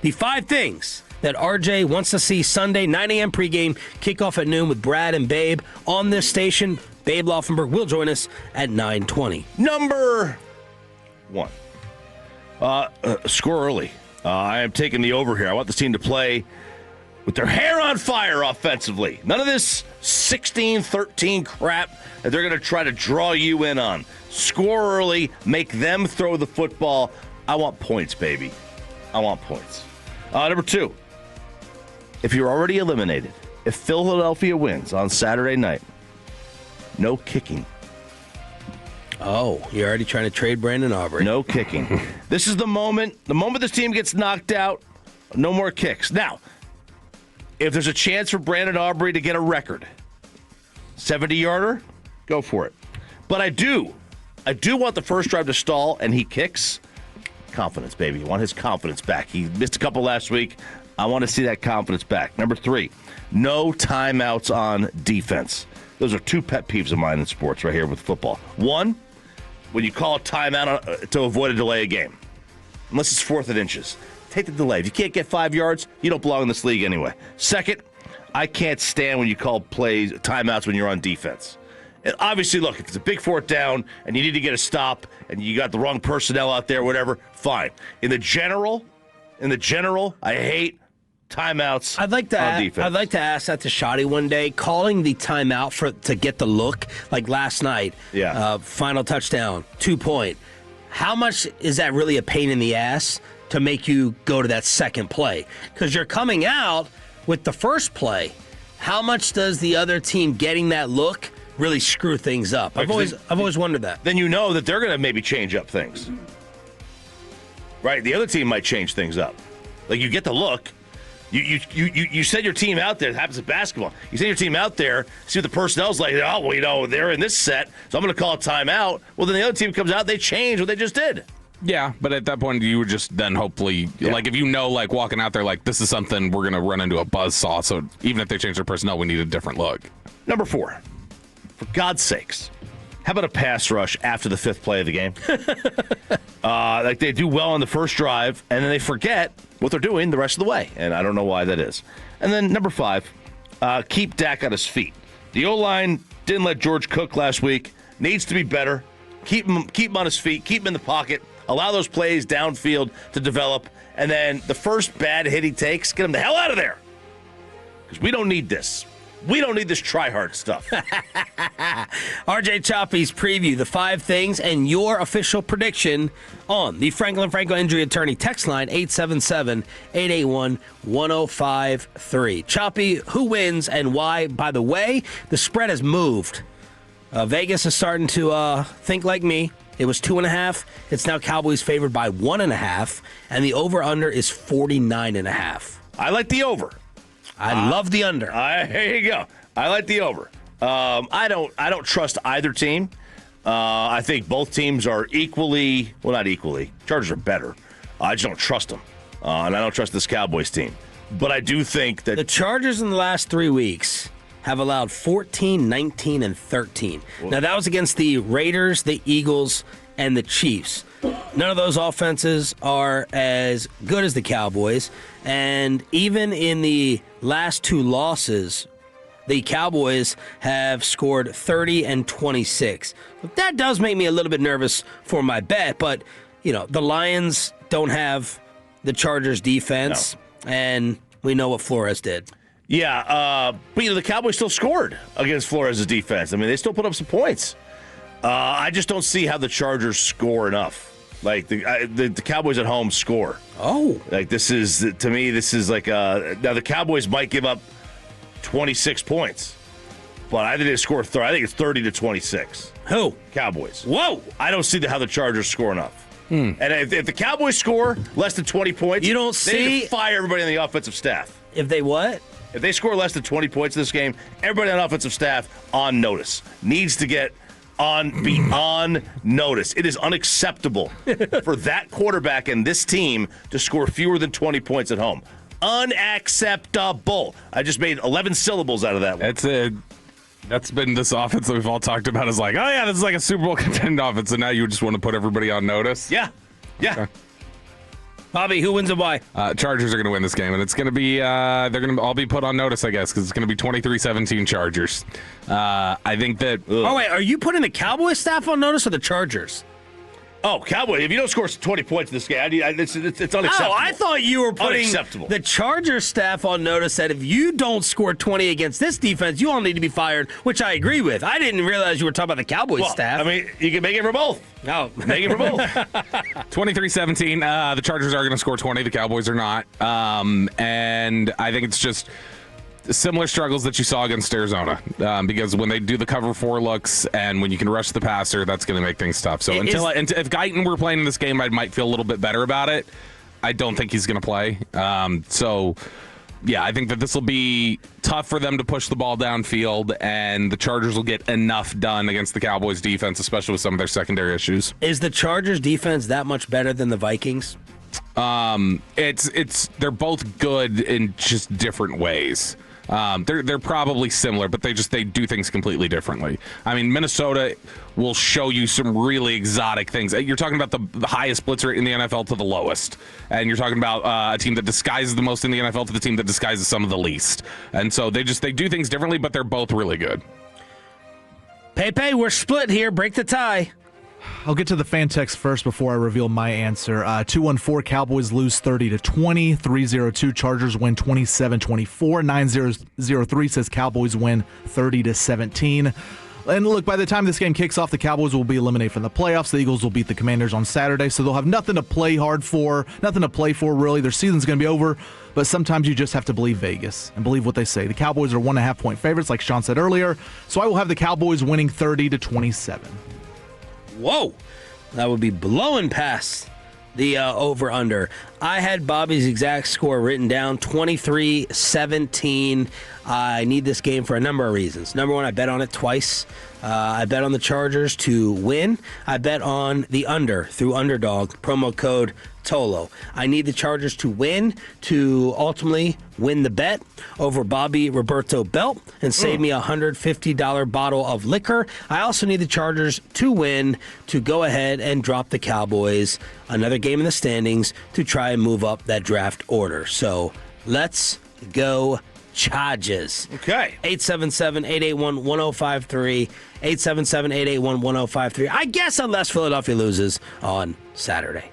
The 5 things that RJ wants to see Sunday, 9 a.m. pregame, kickoff at noon with Brad and Babe on this station. Babe Laufenberg will join us at 9:20. Number 1. Score early. I am taking the over here. I want this team to play with their hair on fire offensively. None of this 16-13 crap that they're going to try to draw you in on. Score early, make them throw the football. I want points, baby. I want points. Number 2, if you're already eliminated, if Philadelphia wins on Saturday night, no kicking. Oh, you're already trying to trade Brandon Aubrey. No kicking. This is the moment this team gets knocked out, no more kicks. Now, if there's a chance for Brandon Aubrey to get a record, 70-yarder, go for it. But I do want the first drive to stall and he kicks. Confidence, baby. I want his confidence back. He missed a couple last week. I want to see that confidence back. Number 3, no timeouts on defense. Those are 2 pet peeves of mine in sports right here with football. 1, when you call a timeout to avoid a delay of game. Unless it's 4th and inches. Take the delay. If you can't get 5 yards, you don't belong in this league anyway. 2nd, I can't stand when you call timeouts when you're on defense. And obviously, look, if it's a big 4th down and you need to get a stop and you got the wrong personnel out there, whatever, fine. In the general, I hate timeouts on defense. I'd like to ask that to Shotty one day. Calling the timeout to get the look, like last night, final touchdown, 2-point. How much is that really a pain in the ass to make you go to that second play? Because you're coming out with the first play. How much does the other team getting that look really screw things up? I've always wondered that. Then you know that they're going to maybe change up things. Right? The other team might change things up. Like, you get the look. You send your team out there. It happens in basketball. You send your team out there, see what the personnel's like. Oh, well, they're in this set, so I'm going to call a timeout. Well, then the other team comes out, they change what they just did. Yeah, but at that point, you would just then hopefully, like, if you know, like, walking out there, like, this is something we're going to run into a buzzsaw, so even if they change their personnel, we need a different look. Number 4, for God's sakes, how about a pass rush after the 5th play of the game? Like, they do well on the first drive, and then they forget what they're doing the rest of the way, and I don't know why that is. And then number 5, keep Dak on his feet. The O-line didn't let George cook last week. Needs to be better. Keep him on his feet. Keep him in the pocket. Allow those plays downfield to develop. And then the first bad hit he takes, get him the hell out of there. Because we don't need this. We don't need this try-hard stuff. RJ Choppy's preview, the 5 things, and your official prediction on the Franklin Franco Injury Attorney text line, 877-881-1053. Choppy, who wins and why? By the way, the spread has moved. Vegas is starting to think like me. It was 2.5. It's now Cowboys favored by 1.5, and the over/under is 49.5. I like the over. I love the under. Here you go. I like the over. I don't trust either team. I think both teams are equally, well, not equally. Chargers are better. I just don't trust them, and I don't trust this Cowboys team. But I do think that the Chargers in the last 3 weeks have allowed 14, 19, and 13. Now, that was against the Raiders, the Eagles, and the Chiefs. None of those offenses are as good as the Cowboys. And even in the last 2 losses, the Cowboys have scored 30 and 26. That does make me a little bit nervous for my bet. But, the Lions don't have the Chargers defense. No. And we know what Flores did. Yeah, but the Cowboys still scored against Flores' defense. I mean, they still put up some points. I just don't see how the Chargers score enough. Like, the Cowboys at home score. Oh. Like, this is like, now the Cowboys might give up 26 points, but I think they score 30. I think it's 30 to 26. Who? Cowboys. Whoa. I don't see how the Chargers score enough. And if the Cowboys score less than 20 points, you don't they need to fire everybody on the offensive staff. If they what? If they score less than 20 points in this game, everybody on offensive staff on notice. Needs to be on notice. It is unacceptable for that quarterback and this team to score fewer than 20 points at home. Unacceptable. I just made 11 syllables out of that one. That's been this offense that we've all talked about is like, oh, yeah, this is like a Super Bowl contending offense, and now you just want to put everybody on notice? Yeah. Okay. Bobby, who wins and why? Chargers are going to win this game, and it's going to be they're going to all be put on notice, I guess, because it's going to be 23-17 Chargers. I think that. Oh wait, are you putting the Cowboys staff on notice or the Chargers? Oh, Cowboys! If you don't score 20 points in this game, it's unacceptable. Oh, I thought you were putting the Chargers staff on notice that if you don't score 20 against this defense, you all need to be fired, which I agree with. I didn't realize you were talking about the Cowboys staff. I mean, you can make it for both. No, make it for both. 23-17. The Chargers are going to score 20. The Cowboys are not. And I think it's just similar struggles that you saw against Arizona, because when they do the cover 4 looks and when you can rush the passer, that's going to make things tough. So if Guyton were playing in this game, I might feel a little bit better about it. I don't think he's going to play. Yeah, I think that this will be tough for them to push the ball downfield, and the Chargers will get enough done against the Cowboys defense, especially with some of their secondary issues. Is the Chargers defense that much better than the Vikings? They're both good in just different ways. They're probably similar, but they do things completely differently. I mean, Minnesota will show you some really exotic things. You're talking about the highest blitz rate in the NFL to the lowest, and you're talking about a team that disguises the most in the NFL to the team that disguises some of the least. And so they do things differently, but they're both really good. Pepe, we're split here. Break the tie. I'll get to the fan text first before I reveal my answer. 214 Cowboys lose 30-20. 302 Chargers win 27-24. 9003 says Cowboys win 30-17. And look, by the time this game kicks off, the Cowboys will be eliminated from the playoffs. The Eagles will beat the Commanders on Saturday, so they'll have nothing to play hard for, nothing to play for, really. Their season's going to be over, but sometimes you just have to believe Vegas and believe what they say. The Cowboys are 1.5-point favorites, like Sean said earlier, so I will have the Cowboys winning 30-27. Whoa, that would be blowing past the over-under. I had Bobby's exact score written down, 23-17. I need this game for a number of reasons. Number one, I bet on it twice. I bet on the Chargers to win. I bet on the under through Underdog, promo code TOLO. I need the Chargers to win to ultimately win the bet over Bobby Roberto Belt and save me a $150 bottle of liquor. I also need the Chargers to win to go ahead and drop the Cowboys another game in the standings to try and move up that draft order. So let's go Chargers. Okay. 877-881-1053. 877-881-1053. I guess unless Philadelphia loses on Saturday.